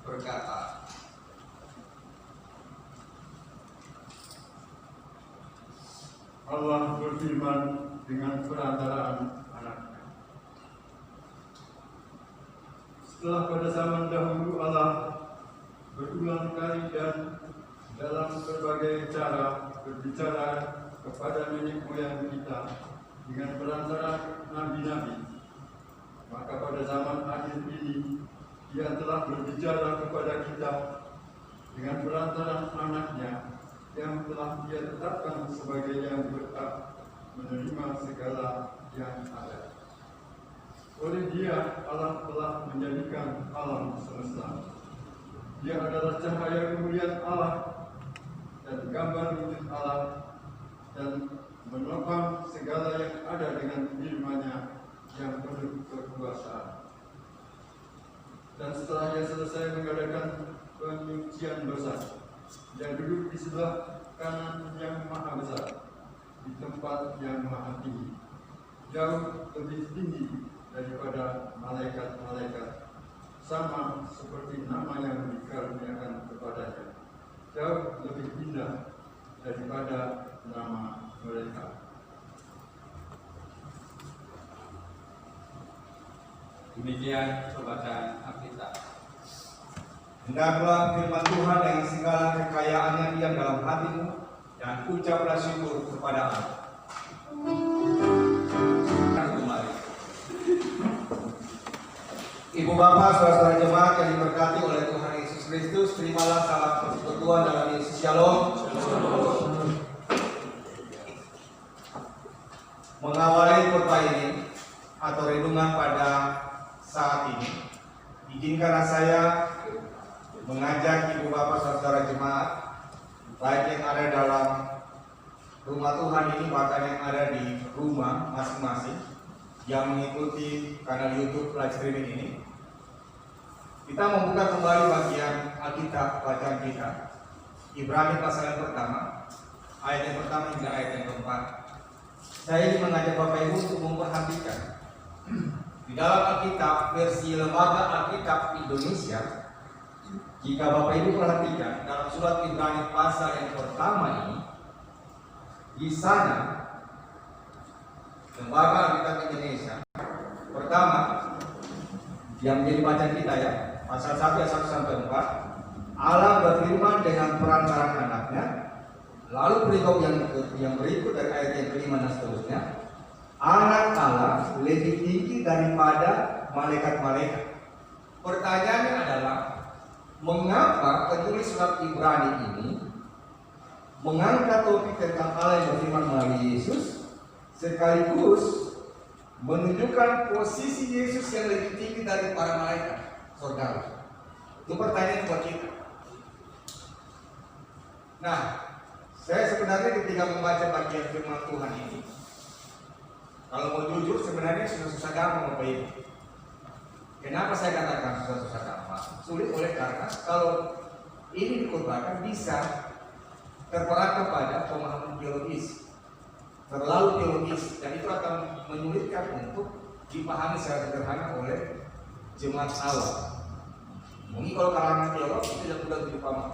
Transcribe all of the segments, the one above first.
berkata, Allah berfirman dengan perantaraan anaknya. Setelah pada zaman dahulu Allah berulang kali dan dalam berbagai cara berbicara kepada nenek moyang kita dengan perantaraan nabi-nabi, maka pada zaman akhir ini Dia telah berbicara kepada kita dengan perantaraan anaknya yang telah Dia tetapkan sebagai yang berhak menerima segala yang ada. Oleh Dia Allah telah menjadikan alam semesta. Dia adalah cahaya kemuliaan Allah dan gambar wujud Allah, dan menopang segala yang ada dengan firman-Nya yang penuh kekuasaan. Dan setelah Dia selesai mengadakan penyucian dosa, Dia duduk di sebelah kanan yang maha besar, di tempat yang maha tinggi, jauh lebih tinggi daripada malaikat-malaikat, sama seperti nama yang dikaruniakan kepadanya, jauh lebih indah daripada nama mereka. Demikian pembacaan Alkitab. Hendaklah firman Tuhan yang segala kekayaannya diam dalam hatimu, dan ucaplah syukur kepada Allah. Ibu bapak, saudara-saudara jemaat yang diberkati oleh Tuhan Yesus Kristus, terimalah salam persekutuan dalam Yesus. Shalom. Mengawali khotbah ini atau renungan pada saat ini, izinkanlah saya mengajak ibu bapak saudara jemaat, baik yang ada dalam rumah Tuhan ini, bahkan yang ada di rumah masing-masing yang mengikuti kanal YouTube live streaming ini, kita membuka kembali bagian Alkitab bacaan kita, Ibrani pasal yang pertama, ayat yang pertama hingga ayat yang keempat. Saya ingin mengajak Bapak Ibu untuk memperhatikan di dalam Alkitab versi Lembaga Alkitab Indonesia. Jika Bapak Ibu perhatikan dalam surat Ibrani pasal yang pertama ini, di sana Lembaga Alkitab Indonesia pertama yang menjadi bacaan kita ya, pasal 1 ayat 1 sampai 4, Allah berfirman dengan perantaraan anaknya. Lalu perikop yang berikut dari ayat yang kelima dan seterusnya, anak Allah lebih tinggi daripada malaikat-malaikat. Pertanyaannya adalah, mengapa penulis surat Ibrani ini mengangkat topik tentang Allah yang berfirman melalui Yesus, sekaligus menunjukkan posisi Yesus yang lebih tinggi dari para malaikat, saudara? Itu pertanyaan buat kita. Nah, saya sebenarnya ketika membaca bagian firman Tuhan ini, kalau mau jujur sebenarnya susah-susah gampang Bapak Ibu. Kenapa saya katakan susah-susah gampang? Sulit oleh karena kalau ini dikhotbahkan bisa terperangkap pada pemahaman teologis, terlalu teologis, dan itu akan menyulitkan untuk dipahami secara sederhana oleh jemaat awam. Mungkin kalau kalangan teolog itu tidak mudah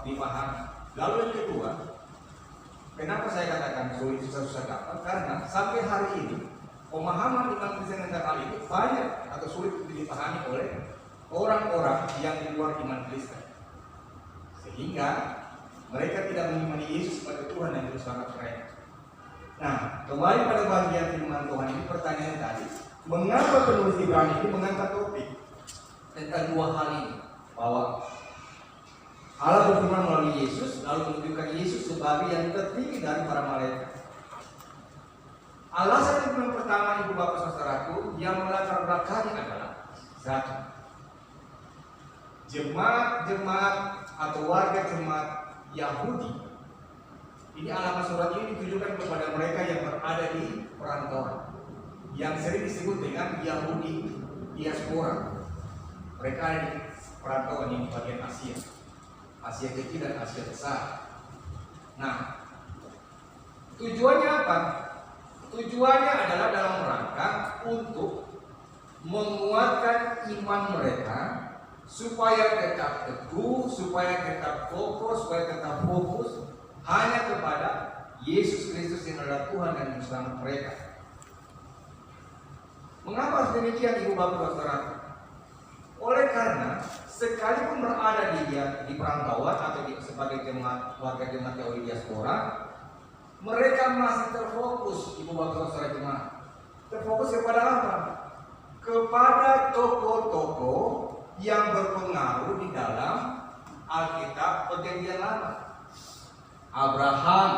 dipahami. Lalu yang kedua, kenapa saya katakan sulit, susah-susah gampang? Karena sampai hari ini pemahaman tentang Kristen tentang hal itu banyak atau sulit untuk dipahami oleh orang-orang yang di luar iman Kristen, sehingga mereka tidak mengimani Yesus sebagai Tuhan yang berselamat mereka. Nah, kembali pada bagian firman Tuhan ini, pertanyaan tadi, mengapa penulis Ibrani ini mengangkat topik tentang dua hal ini, bahwa Allah berfirman melalui Yesus, lalu menunjukkan Yesus sebagai yang tertinggi dari para malaikat. Alasan yang pertama, ibu bapak saudaraku, yang melatar belakangnya adalah satu, jemaat atau warga jemaat Yahudi. Ini alamat surat ini ditujukan kepada mereka yang berada di perantauan, yang sering disebut dengan Yahudi diaspora. Mereka ada di perantauan ini, bagian Asia kecil dan Asia besar. Nah, tujuannya apa? Tujuannya adalah dalam rangka untuk menguatkan iman mereka supaya tetap teguh, supaya tetap fokus hanya kepada Yesus Kristus yang adalah Tuhan dan Juru Selamat mereka. Mengapa harus demikian, Ibu Bapak Saudara? Oleh karena sekalipun berada di perantauan atau sebagai warga jemaat Yahudi diaspora, mereka masih terfokus, Ibu Bapak Saudara jemaat. Terfokus kepada apa? Kepada tokoh-tokoh yang berpengaruh di dalam Alkitab Perjanjian Lama. Abraham,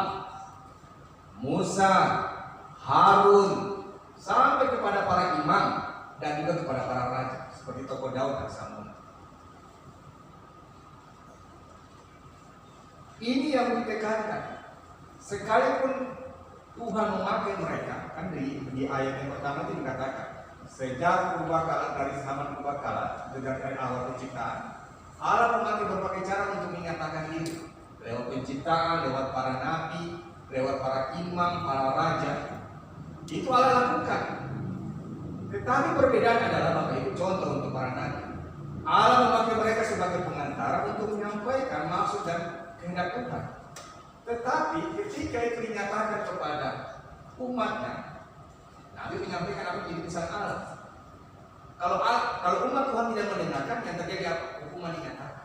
Musa, Harun, sampai kepada para imam dan juga kepada para raja seperti tokoh Daud dan Samuel. Ini yang ditekankan. Sekalipun Tuhan memakai mereka, kan di ayat yang pertama itu dikatakan, sejak purbakala, dari zaman purbakala, dari awal penciptaan, Allah memakai berbagai cara untuk menyatakan diri. Lewat penciptaan, lewat para nabi, lewat para imam, para raja. Itu Allah lakukan. Tetapi perbedaan adalah Bapak Ibu, contoh untuk para nabi. Allah memakai mereka sebagai pengantara untuk menyampaikan maksud dan kehendak Tuhan. Tetapi ketika itu dinyatakan kepada umatnya, Nabi menyampaikan apa jadi pesan Allah. Kalau umat Tuhan tidak mendengarkan, yang terjadi apa? Hukuman dinyatakan.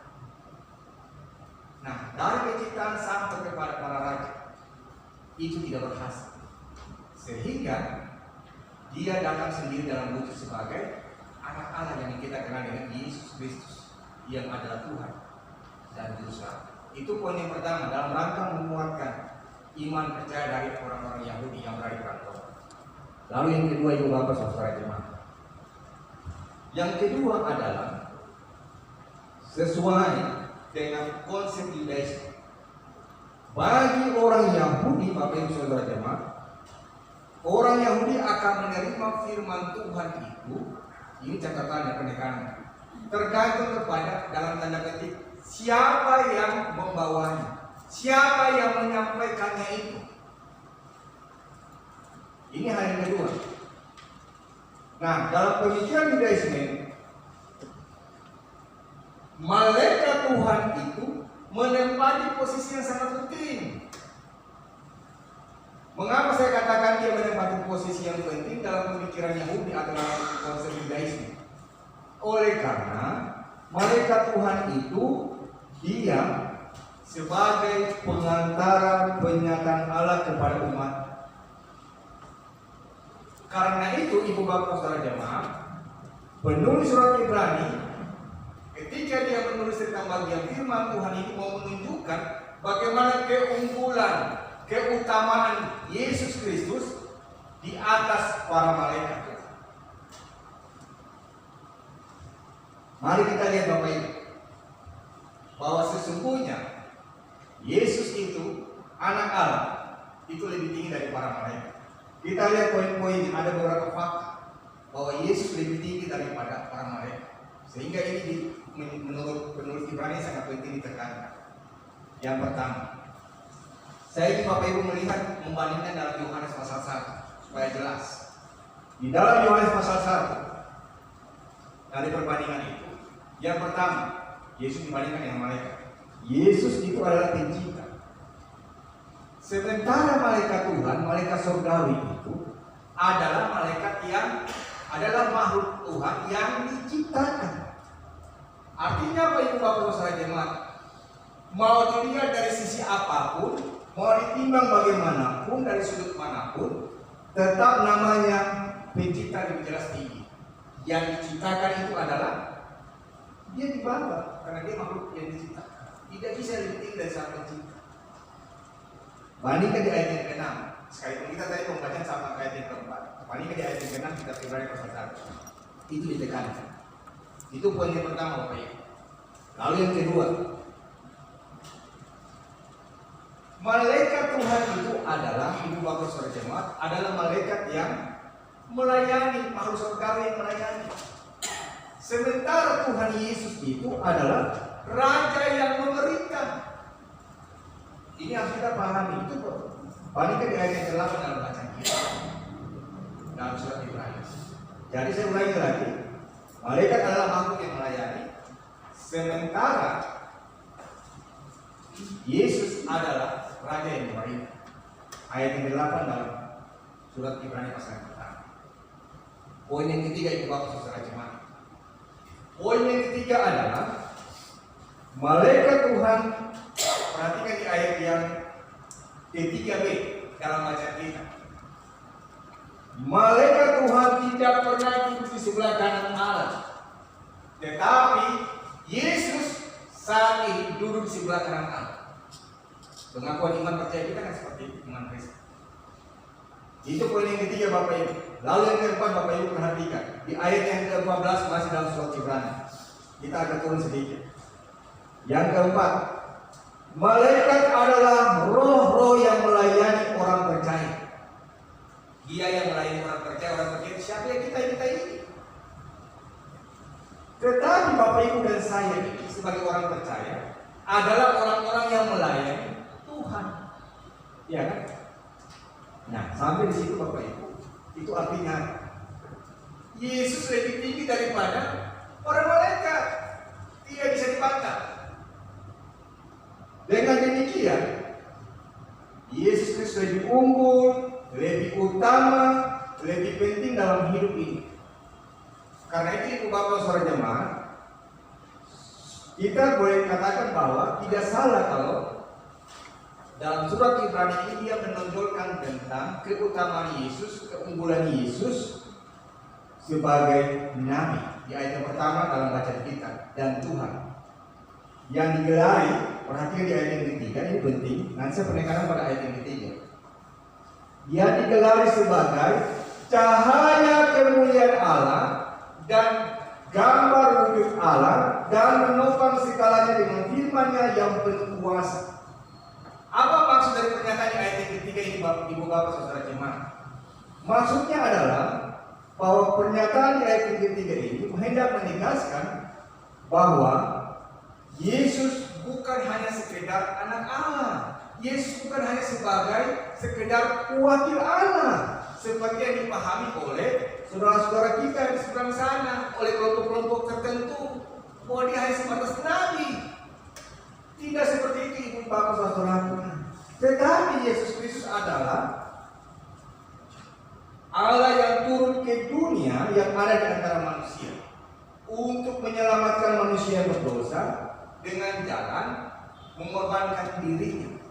Nah, dari penciptaan sampai kepada para raja, itu tidak berhasil. Sehingga dia datang sendiri dalam wujud sebagai anak Allah yang kita kenal dengan Yesus Kristus, yang adalah Tuhan dan Juru Selamat. Itu poin yang pertama dalam rangka menguatkan iman percaya dari orang-orang Yahudi yang berada di perantauan. Lalu yang kedua, Ibu Bapak Saudara jemaat, yang kedua adalah sesuai dengan konsep Yudaisme. Bagi orang Yahudi, Bapak Ibu Saudara jemaat, orang Yahudi akan menerima firman Tuhan itu, ini catatannya penekanan, tergantung kepada dalam tanda petik siapa yang membawanya, siapa yang menyampaikannya itu. Ini hal yang kedua. Nah, dalam pemikiran Yudaisme, malaikat Tuhan itu menempati posisi yang sangat penting. Mengapa saya katakan dia menempati posisi yang penting dalam pemikiran Yahudi atau dalam konsep Yudaisme? Oleh karena malaikat Tuhan itu dia sebagai pengantara penyataan Allah kepada umat. Karena itu, Ibu Bapak Saudara jemaat, penulis surat Ibrani ketika dia menulis tentang bagian firman Tuhan itu mau menunjukkan bagaimana keunggulan, keutamaan Yesus Kristus di atas para malaikat. Mari kita lihat Bapak Ibu, bahwa sesungguhnya Yesus itu anak Allah, itu lebih tinggi dari para malaikat. Kita lihat poin-poinnya, ada beberapa fakta bahwa Yesus lebih tinggi daripada para malaikat. Sehingga ini menurut penulis Ibrani sangat penting ditekankan. Yang pertama, saya ingin Bapak Ibu melihat membandingkan dalam Yohanes pasal 1 supaya jelas. Di dalam Yohanes pasal 1 dari perbandingan itu, yang pertama, Yesus dibandingkan dengan malaikat. Yesus itu adalah pencipta. Sementara malaikat Tuhan, malaikat surgawi itu adalah malaikat yang adalah makhluk Tuhan yang diciptakan. Artinya apa Ibu Bapak Saudara jemaat? Mau dilihat dari sisi apapun, mau ditimbang bagaimanapun, dari sudut manapun, tetap namanya pencipta lebih jelas tinggi. Yang diciptakan itu adalah dia di bawah, karena dia makhluk yang diciptakan. Tidak bisa lebih tinggi dari sang pencipta. Bandingkan di ayat yang ke-6. Sekalipun kita tadi pembacaan sama ayat yang ke-4. Bandingkan di ayat yang ke-6 kita Ibrani pasal 1. Itu ditekankan. Itu poin yang pertama Bapak Ibu. Lalu yang kedua, malaikat Tuhan itu adalah, Ibu Bapak Saudara jemaat, adalah malaikat yang melayani, makhluk surgawi yang melayani. Sementara Tuhan Yesus itu adalah Raja yang memerintah. Ini harus kita pahami itu kok. Bandingkan di ayat yang ke-8 dalam bacaan kita dalam surat Ibrani. Jadi saya ulangi lagi, malaikat adalah makhluk yang melayani, Sementara Yesus adalah Raja yang baik. Ayat yang 8 dalam surat Ibrani pasal yang pertama. Poin yang ketiga itu Bapak Saudara Jemaat. Poin yang ketiga adalah malaikat Tuhan. Perhatikan di ayat yang ketiga B dalam bacaan kita. Malaikat Tuhan tidak pernah duduk di sebelah kanan Allah, tetapi Yesus saat ini duduk di sebelah kanan Allah. Pengakuan iman percaya kita kan seperti itu, iman Kristen. Itu poin yang ketiga Bapak Ibu. Lalu yang keempat Bapak Ibu perhatikan di ayat yang ke-14 masih dalam surat Ibrani. Kita akan turun sedikit. Yang keempat, malaikat adalah roh-roh yang melayani orang percaya. Dia yang melayani orang percaya siapa yang kita ini? Tetapi Bapak Ibu dan saya ini sebagai orang percaya adalah orang-orang yang melayani Tuhan. Ya kan? Nah, sampai di situ Bapak Ibu, itu artinya Yesus lebih tinggi daripada para malaikat. Tidak bisa dibantah. Dengan demikian, Yesus Kristus lebih unggul, lebih utama, lebih penting dalam hidup ini. Karena itu Bapak Saudara Jemaat, kita boleh katakan bahwa tidak salah kalau dalam surat Ibrani ini dia menonjolkan tentang keutamaan Yesus, keunggulan Yesus sebagai Nabi. Di ayat yang pertama dalam bacaan kita, dan Tuhan yang digelari. Perhatikan di ayat yang ketiga, ini penting. Nanti saya penekanan pada ayat yang ketiga. Dia digelari sebagai cahaya kemuliaan Allah dan gambar wujud Allah, dan menopang segalanya dengan firman-Nya yang penuh kuasa. Apa maksud dari pernyataan di ayat yang ketiga ini Ibu Bapak Saudara Jemaat? Maksudnya adalah bahwa pernyataan di ayat yang ketiga ini hendak menegaskan bahwa Yesus bukan hanya sekedar anak Allah. Yesus bukan hanya sebagai sekedar wakil Allah seperti yang dipahami oleh saudara-saudara kita di seberang sana, oleh kelompok-kelompok tertentu, bahwa dia hanya sebatas nabi. Tidak seperti itu Ibu Bapak Saudara. Tetapi Yesus Kristus adalah Allah yang turun ke dunia yang ada di antara manusia untuk menyelamatkan manusia yang berdosa dengan jalan mengorbankan dirinya.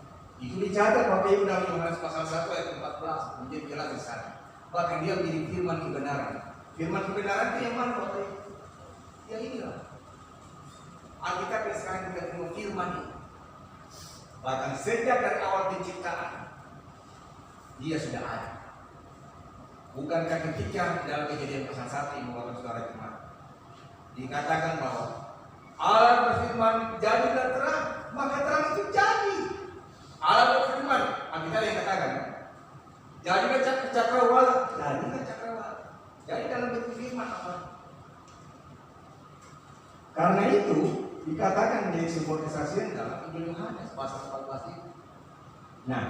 Itu dicatat Bapak Ibu dalam Yohanes pasal 1 ayat 14 menjadi jelas di sana. Bahkan dia menjadi firman kebenaran. Firman kebenaran itu yang mana Bapak Ibu? Ya inilah. Alkitab yang sekarang kita terima firman ini. Bahkan sejak dari awal penciptaan dia sudah ada. Bukankah ketika dalam Kejadian pasal 1 Ibu Bapak Saudara Jemaat dikatakan bahwa Allah berfirman, jadilah terang, maka terang itu jadi. Allah berfirman, Alkitab yang katakan, jadilah cakrawala, jadilah cakrawala. Jadi dalam bentuk firman apa? Karena itu dikatakan menjadi sebuah kesaksian dalam Injil Yohanes pasal 14 itu. Nah,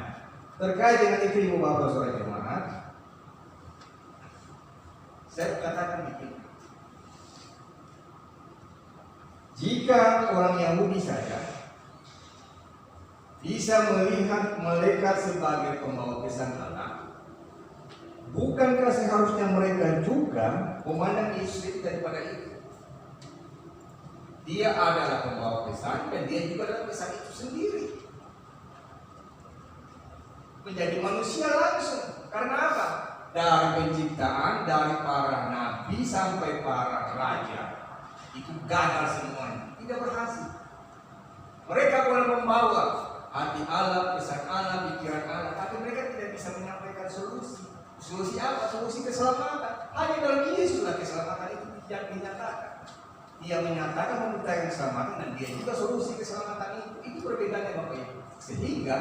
terkait dengan itu Ibu Bapak Saudara Jemaat, saya katakan begini. Jika orang Yahudi saja bisa melihat malaikat sebagai pembawa pesan Allah, bukankah seharusnya mereka juga memandang Yesus daripada itu? Dia adalah pembawa pesan dan dia juga adalah pesan itu sendiri. Menjadi manusia langsung. Karena apa? Dari penciptaan, dari para nabi sampai para raja, itu gagal semuanya, tidak berhasil. Mereka boleh membawa hati Allah, pesan Allah, pikiran Allah, tapi mereka tidak bisa menyampaikan solusi. Solusi apa? Solusi keselamatan. Hanya dalam Yesus lah keselamatan itu tidak dinyatakan. Dia menyatakan memberikan keselamatan dan dia juga solusi keselamatan itu. Itu perbedaannya Bapak Ibu. Sehingga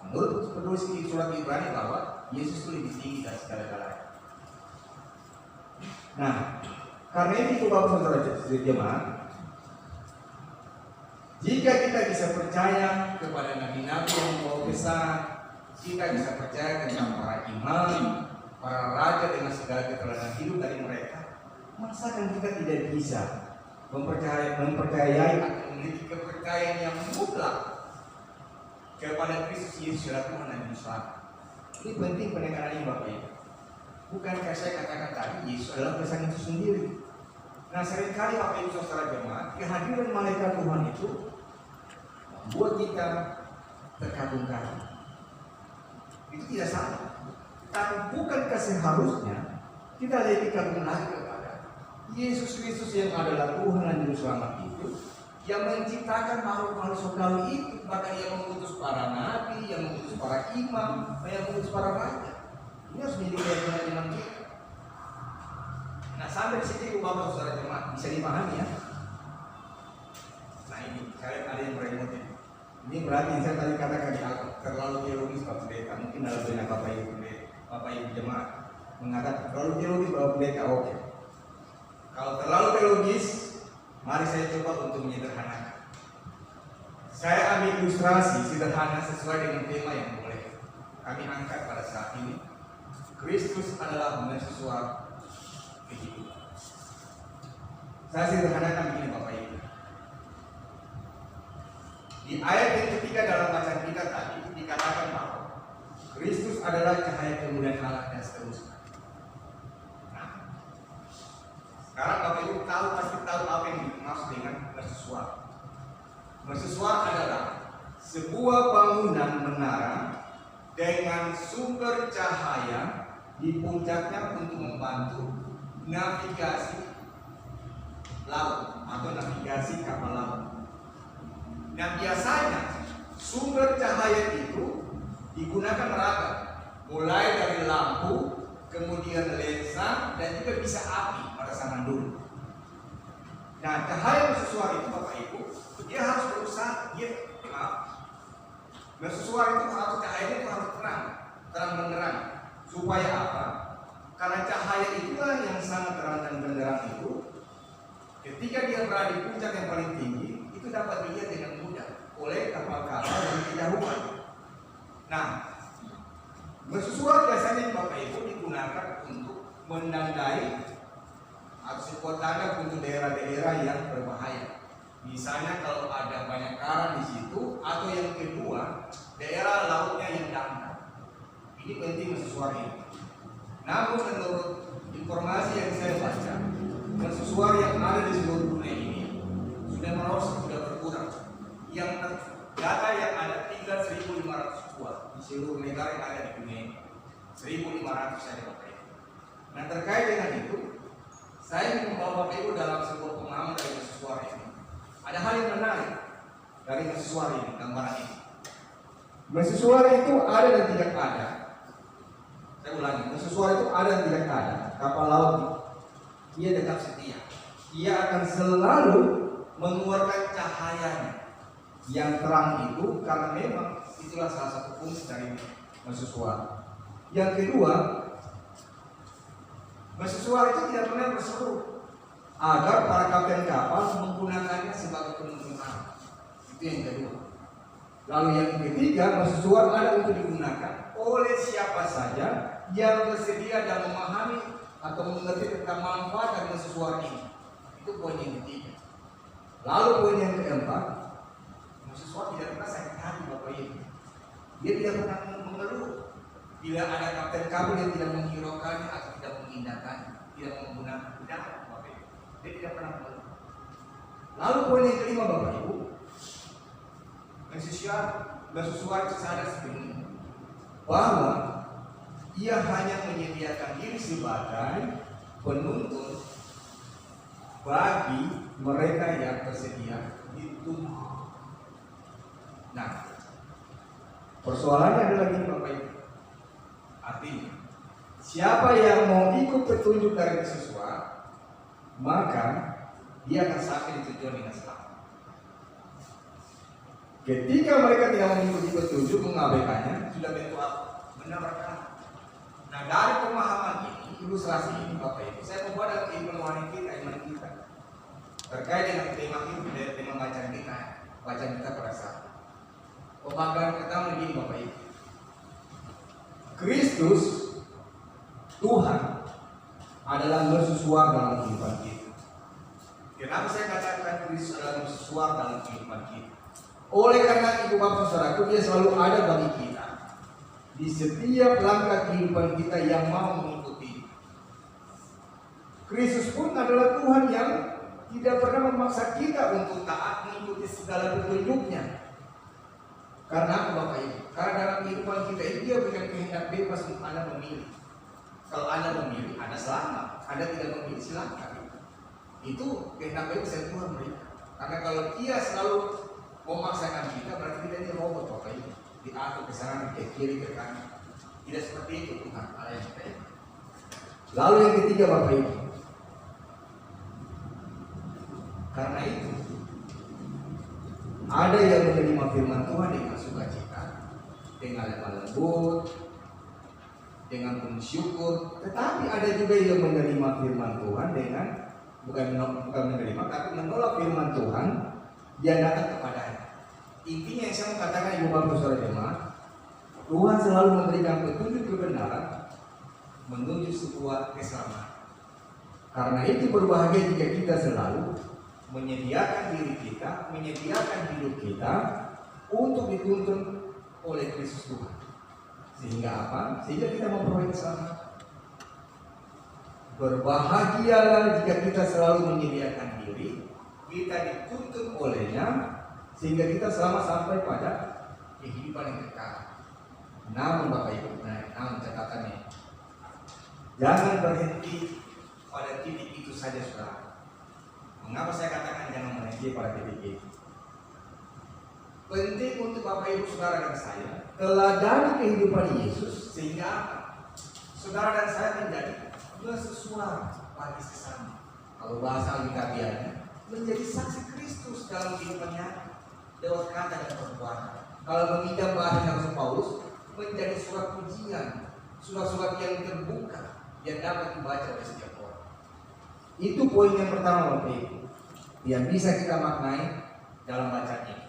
menurut penulis di surat Ibrani bahwa Yesus itu lebih tinggi dari segala-galanya. Nah, karena itu Bapak Saudara Jemaat, jika kita bisa percaya kepada nabi-nabi yang membawa pesan, kita bisa percaya tentang para imam, para raja dengan segala keterangan hidup dari mereka, masa kan kita tidak bisa mempercayai atau memiliki kepercayaan yang mutlak kepada Kristus Yesus selaku Tuhan dan Juru Selamat. Ini penting pendengaran ini Bapak Ibu. Bukankah saya katakan tadi Yesus adalah kesan itu sendiri? Nah seringkali Bapak Ibu saudara jemaat, kehadiran malaikat Tuhan itu membuat kita terkagum-kagum. Itu tidak salah. Tapi bukankah seharusnya kita lebih kagum lagi kepada Yesus Kristus yang adalah Tuhan dan Juru Selamat itu, yang menciptakan makhluk-makhluk surgawi itu, bahkan yang mengutus para nabi, yang mengutus para imam, yang mengutus para raja. Ini harus menjadi keyakinan iman kita. Nah sampai di sini Bapak saudara jemaat bisa dipahami ya. Nah ini kalian ada yang beremote ini. Ini berarti saya tadi katakan di awal terlalu teologis Pak Pendeta. Mungkin dalam benak Bapak Ibu jemaat mengatakan terlalu teologis Bapak Pendeta. Oke. Kalau terlalu teologis, mari saya coba untuk menyederhanakan. Saya ambil ilustrasi sederhana sesuai dengan tema yang boleh kami angkat pada saat ini. Kristus adalah mercusuar kehidupan. Saya sederhanakan begini Bapak Ibu. Di ayat yang ketiga dalam bacaan kita tadi dikatakan bahwa Kristus adalah cahaya kemuliaan Allah dan seterusnya. Nah, sekarang Bapak Ibu pasti tahu apa yang dimaksud dengan mercusuar. Mercusuar adalah sebuah bangunan menara dengan sumber cahaya di puncaknya untuk membantu navigasi laut atau navigasi kapal laut. Nah biasanya sumber cahaya itu digunakan beragam, mulai dari lampu, kemudian lensa, dan juga bisa api pada zaman dulu. Nah cahaya mercusuar itu Bapak Ibu, dia harus berusaha, mercusuar itu harus cahayanya itu harus terang benderang. Supaya apa? Karena cahaya itulah yang sangat terang dan benderang itu, ketika dia berada di puncak yang paling tinggi, itu dapat dilihat dengan mudah oleh kapal-kapal yang kejauhan. Nah, mercusuar biasanya Bapak Ibu digunakan untuk menandai atau sebuah tanda untuk daerah-daerah yang berbahaya. Misalnya kalau ada banyak karang di situ, atau yang kedua daerah lautnya yang dangkal. Ini penting mercusuar ini. Namun menurut informasi yang saya baca, mercusuar yang ada di seluruh dunia ini sudah merosot, sudah berkurang. Yang data yang ada tinggal 1.500 buah di seluruh negara yang ada di dunia ini. 1.500 saja Bapak Ibu. Nah terkait dengan itu, saya ingin membawa Bapak Ibu dalam sebuah pengalaman dari mercusuar ini. Ada hal yang menarik dari mercusuar ini, gambaran ini. Mercusuar itu ada dan tidak ada. Saya ulangi, mercusuar itu ada dan tidak ada. Kapal laut dia tetap setia. Dia akan selalu mengeluarkan cahayanya yang terang itu, karena memang itulah salah satu fungsi dari mercusuar. Yang kedua, mercusuar itu tidak pernah berseru agar para kapten kapal menggunakannya sebagai penuntun arah. Itu yang kedua. Lalu yang ketiga, mercusuar ada untuk digunakan oleh siapa saja yang bersedia dan memahami atau mengerti tentang manfaat dari mercusuar ini. Itu poin yang ketiga. Lalu poin yang keempat, mercusuar tidak pernah sakit hati Bapak Ibu. Dia tidak pernah mengeluh bila ada kapten kapal yang tidak menghiraukannya atau tidak mengindahkannya, tidak menggunakan udara Bapak Ibu. Dia tidak pernah mengeluh. Lalu poin yang kelima Bapak Ibu, mercusuar itu sadar sepenuhnya bahwa ia hanya menyediakan diri sebagai penuntun bagi mereka yang bersedia dituntun. Nah, persoalannya adalah gini Bapak Ibu. Artinya, siapa yang mau ikut petunjuk dari mercusuar, maka dia akan sampai di tujuan dengan selamat. Ketika mereka tidak mengikuti petunjuk, mengabaikannya, sudah tentu menabrakkan. Nah dari pemahaman ini, ilustrasi ini Bapak Ibu, saya membuat dalam iman kita terkait dengan tema ini, dari tema bacaan kita pada saat pembagian pertama begini Bapak Ibu. Kristus Tuhan adalah mercusuar dalam kehidupan kita. Kenapa saya katakan Kristus adalah sesuatu dalam kehidupan kita? Oleh karena itu Bapak Saudaraku, dia selalu ada bagi kita di setiap langkah kehidupan kita yang mau mengikuti. Kristus pun adalah Tuhan yang tidak pernah memaksa kita untuk taat mengikuti segala petunjuknya. Karena apa Bapak Ibu? Karena dalam kehidupan kita ini dia berikan kehendak bebas untuk Anda memilih. Kalau Anda memilih, Anda selamat. Anda tidak memilih, silakan. Itu kehendak bebas yang Tuhan berikan. Karena kalau dia selalu memaksakan kita, berarti kita ini robot Bapak Ibu. Diatur ke sana, ke kiri, ke kanan. Tidak seperti itu Tuhan Allah yang kita ini. Lalu yang ketiga Bapak Ibu, karena itu ada yang menerima firman Tuhan dengan sukacita, dengan lemah lembut, dengan penuh syukur. Tetapi ada juga yang menerima firman Tuhan dengan bukan menerima, tapi menolak firman Tuhan yang datang kepadanya. Intinya yang saya mau katakan Ibu Bapak Saudara jemaat, Tuhan selalu memberikan petunjuk kebenaran menuju sebuah keselamatan. Karena itu berbahagia jika kita selalu menyediakan diri kita, menyediakan hidup kita untuk dituntun oleh Kristus Tuhan. Sehingga apa? Sehingga kita memperoleh keselamatan. Berbahagialah jika kita selalu menyediakan diri, kita dituntun olehnya, sehingga kita selamat sampai pada kehidupan yang kekal. Namun Bapak Ibu, namun catatannya, jangan berhenti pada titik itu saja saudara. Mengapa saya katakan jangan berhenti pada titik itu? Penting untuk Bapak Ibu Saudara dan saya teladani kehidupan Yesus, sehingga apa? Saudara dan saya menjadi bersesuara bagi sesama. Kalau bahasa Alkitabiahnya, menjadi saksi Kristus dalam kehidupannya lewat kata dan perbuatan. Kalau meminjam bahasa Rasul Paulus, menjadi surat pujian, surat-surat yang terbuka yang dapat dibaca oleh setiap orang. Itu poin yang pertama Bapak Ibu, yang bisa kita maknai dalam bacaan ini.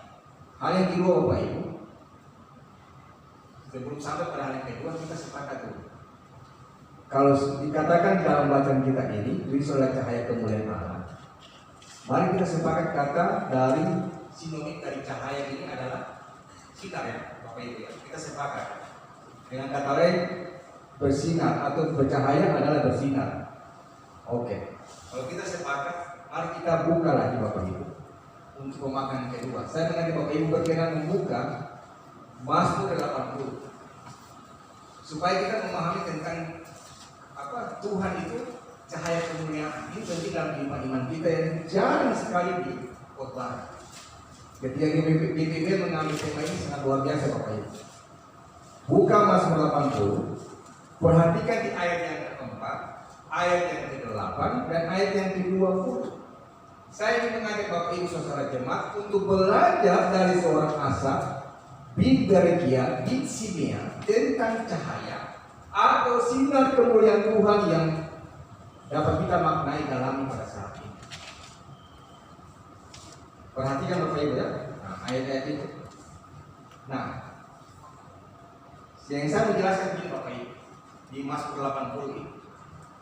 Hal yang kedua Bapak Ibu, sebelum sampai pada hal yang kedua, kita sepakat dulu. Kalau dikatakan dalam bacaan kita ini, Kristus adalah cahaya kemuliaan Allah. Mari kita sepakat kata dari sinonim dari cahaya ini adalah sinar ya Bapak Ibu ya. Kita sepakat dengan kata lain, bersinar atau bercahaya adalah bersinar. Oke. Kalau kita sepakat, mari kita buka lagi Bapak Ibu untuk pemakan kedua. Saya mengajak Bapak Ibu berkenan membuka Mazmur 80 supaya kita memahami tentang apa Tuhan itu cahaya kemuliaan. Ini penting dalam iman kita yang jarang sekali dikhotbahkan. Ketika GPB mengambil tema ini sangat luar biasa Bapak Ibu. Buka Mazmur 80, perhatikan di ayat yang keempat, ayat yang ke-8 dan ayat yang ke-20. Saya ingin mengajak Bapak Ibu Saudara jemaat untuk belajar dari seorang Asaf bin Berekia bin Simea tentang cahaya atau sinar kemuliaan Tuhan yang dapat kita maknai dalam pada saat ini. Perhatikan Bapak Ibu ya, ayat-ayat itu. Nah, yang saya menjelaskan begini Bapak Ibu di Mazmur 80 ini.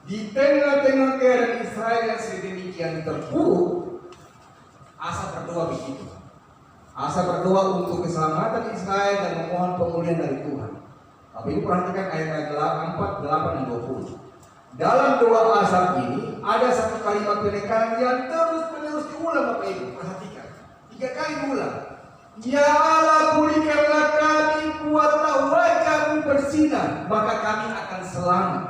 Di tengah-tengah keadaan Israel yang sedemikian terpuruk, Asaf berdoa begitu. Asaf berdoa untuk keselamatan Israel dan memohon pemulihan dari Tuhan. Tapi perhatikan ayat-ayat 4, 8, dan 20. Dalam doa Asaf ini ada satu kalimat penekanan yang terus-menerus diulang Bapak Ibu. Perhatikan, 3 kali diulang. Ya Allah, pulihkanlah kami, buatlah wajah-Mu bersinar, maka kami akan selamat.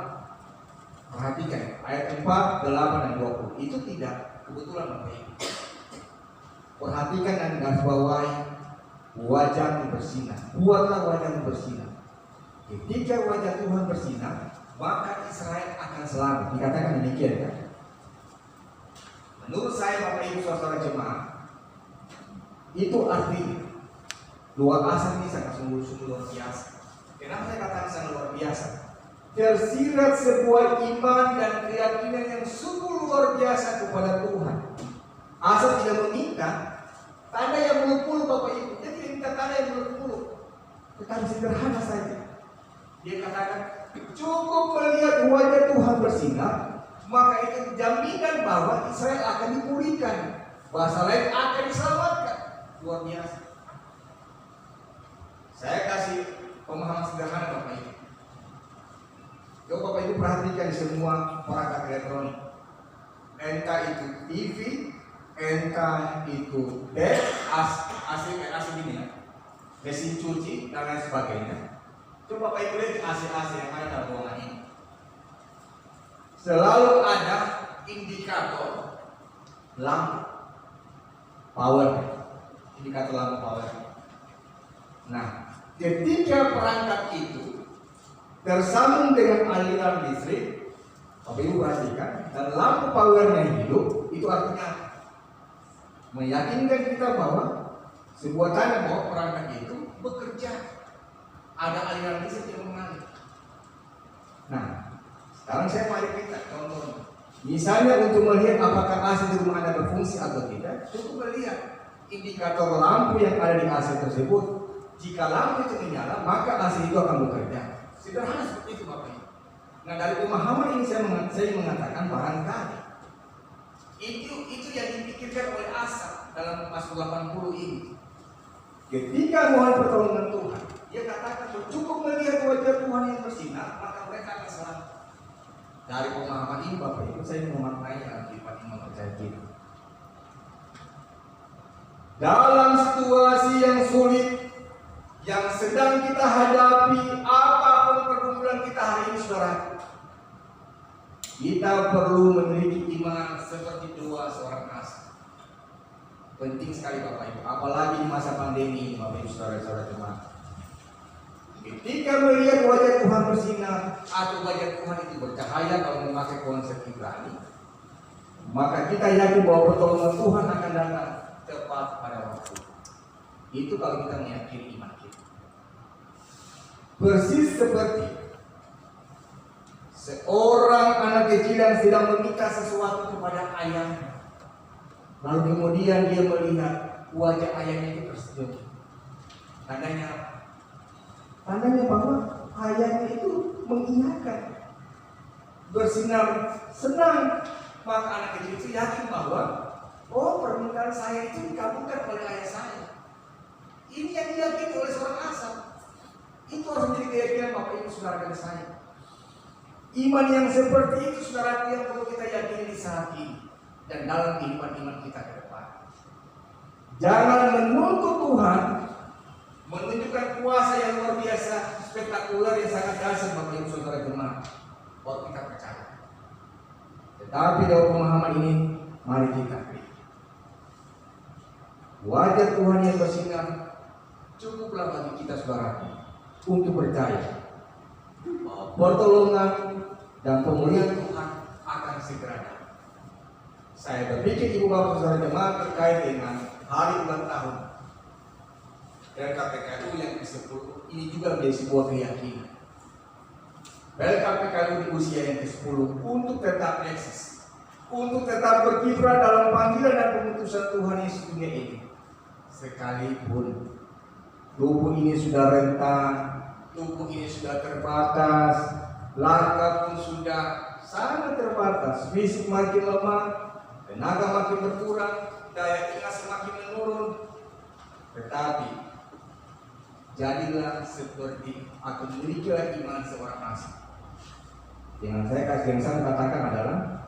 Perhatikan ayat 4, 8, dan 20. Itu tidak kebetulan Bapak Ibu. Perhatikan dan garis bawahi, wajah-Mu bersinar. Buatlah wajah-Mu bersinar. Ketika wajah Tuhan bersinar, maka Israel akan selamat. Dikatakan demikian kan? Menurut saya Bapak Ibu Saudara jemaat, itu artinya doa Asaf ini sangat sungguh-sungguh luar biasa. Kenapa saya katakan sangat luar biasa? Tersirat sebuah iman dan keyakinan yang sungguh luar biasa kepada Tuhan. Asal tidak meminta tanda yang muluk-muluk Bapak Ibu. Dia tidak minta tanda yang muluk-muluk, tetapi sederhana saja. Dia katakan cukup melihat wajah Tuhan bersinar, maka itu jaminan bahwa Israel akan dipulihkan, bahasa lain akan diselamatkan. Luar biasa. Saya kasih pemahaman sederhana Bapak Ibu. Coba Bapak Ibu perhatikan semua perangkat elektronik. NK itu TV, NK itu AC gini ya, mesin cuci dan lain sebagainya. Coba Bapak Ibu lihat AC yang ada dalam ruangan ini. Selalu ada indikator lampu power, indikator lampu power. Nah, ketika perangkat itu tersambung dengan aliran listrik, Bapak Ibu perhatikan, dan lampu powernya hidup, itu artinya meyakinkan kita bahwa sebuah tanda bahwa perangkat itu bekerja, ada aliran listrik yang mengalir. Nah, sekarang saya mari kita contoh. Misalnya untuk melihat apakah AC di rumah Anda berfungsi atau tidak, cukup melihat indikator lampu yang ada di AC tersebut. Jika lampu itu menyala, maka AC itu akan bekerja. Sederhana seperti itu Bapak Ibu. Nah, dari pemahaman ini saya mengatakan barangkali itu yang dipikirkan oleh Asaf dalam pasal 80 ini. Ketika mohon pertolongan Tuhan, dia katakan cukup melihat wajah Tuhan yang bersinar, maka mereka akan selamat. Dari pemahaman ini Bapak Ibu, saya memaknai Alkitab yang mempercayai kita. Dalam situasi yang sulit yang sedang kita hadapi, apapun pergumulan kita hari ini, saudara, kita perlu memiliki iman seperti doa seorang Asaf. Penting sekali Bapak Ibu, apalagi di masa pandemi ini Bapak Ibu, saudara-saudara jemaat. Ketika melihat wajah Tuhan bersinar atau wajah Tuhan itu bercahaya, kalau memakai konsep Ibrani, maka kita yakin bahwa pertolongan Tuhan akan datang tepat pada waktu. Itu kalau kita meyakini iman kita. Persis seperti seorang anak kecil yang sedang meminta sesuatu kepada ayahnya, lalu kemudian dia melihat wajah ayahnya itu tersenyum. Tandanya bahwa ayahnya itu mengiyakan, bersinar senang. Maka anak kecil itu yakin bahwa permintaan saya itu dikabulkan oleh ayah saya. Ini yang diyakini oleh seorang Asaf. Itu harus menjadi keyakinan Bapak Ibu saudara dan saya. Iman yang seperti itu saudara yang perlu kita yakini di saat ini dan dalam kehidupan iman kita ke depan. Jangan menuntut Tuhan menunjukkan kuasa yang luar biasa, spektakuler yang sangat dahsyat Bapak Ibu saudara jemaat, baru kita percaya. Tetapi dalam pemahaman ini, mari kita wajah Tuhan yang bersinar cukuplah bagi kita saudara untuk percaya bahwa pertolongan dan pemulihan Tuhan akan segera datang. Saya berpikir Ibu Bapak saudara jemaat terkait dengan hari ulang tahun LKPKU yang ke-10 ini juga menjadi sebuah keyakinan. LKPKU di usia yang ke-10 untuk tetap eksis, untuk tetap berkiprah dalam panggilan dan pemutusan Tuhan Yesus dunia ini. Sekalipun tubuh ini sudah rentan, tubuh ini sudah terbatas, langkah pun sudah sangat terbatas, fisik makin lemah, tenaga makin berkurang, daya ingat semakin menurun. Tetapi jadilah seperti atau memilikilah iman seorang Asaf. Yang saya katakan adalah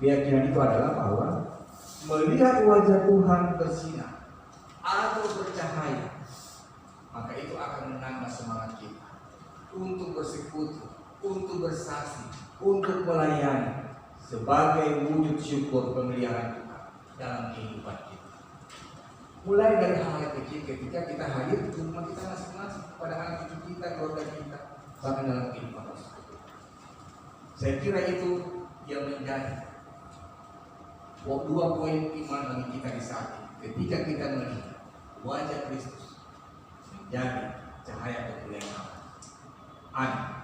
keyakinan itu adalah bahwa melihat wajah Tuhan bersinar atau bercahaya, maka itu akan menambah semangat kita untuk bersekutu, untuk bersaksi, untuk melayani sebagai wujud syukur pemeliharaan Tuhan dalam kehidupan kita. Mulai dari hal yang kecil ketika kita hadir di rumah kita masing-masing, pada anak cucu kita, keluarga kita, bahkan dalam kehidupan tersebut. Saya kira itu yang menjadi dua poin iman bagi kita di saat ini. Ketika kita melihat wajah Kristus menjadi cahaya kemuliaan Allah. Amin.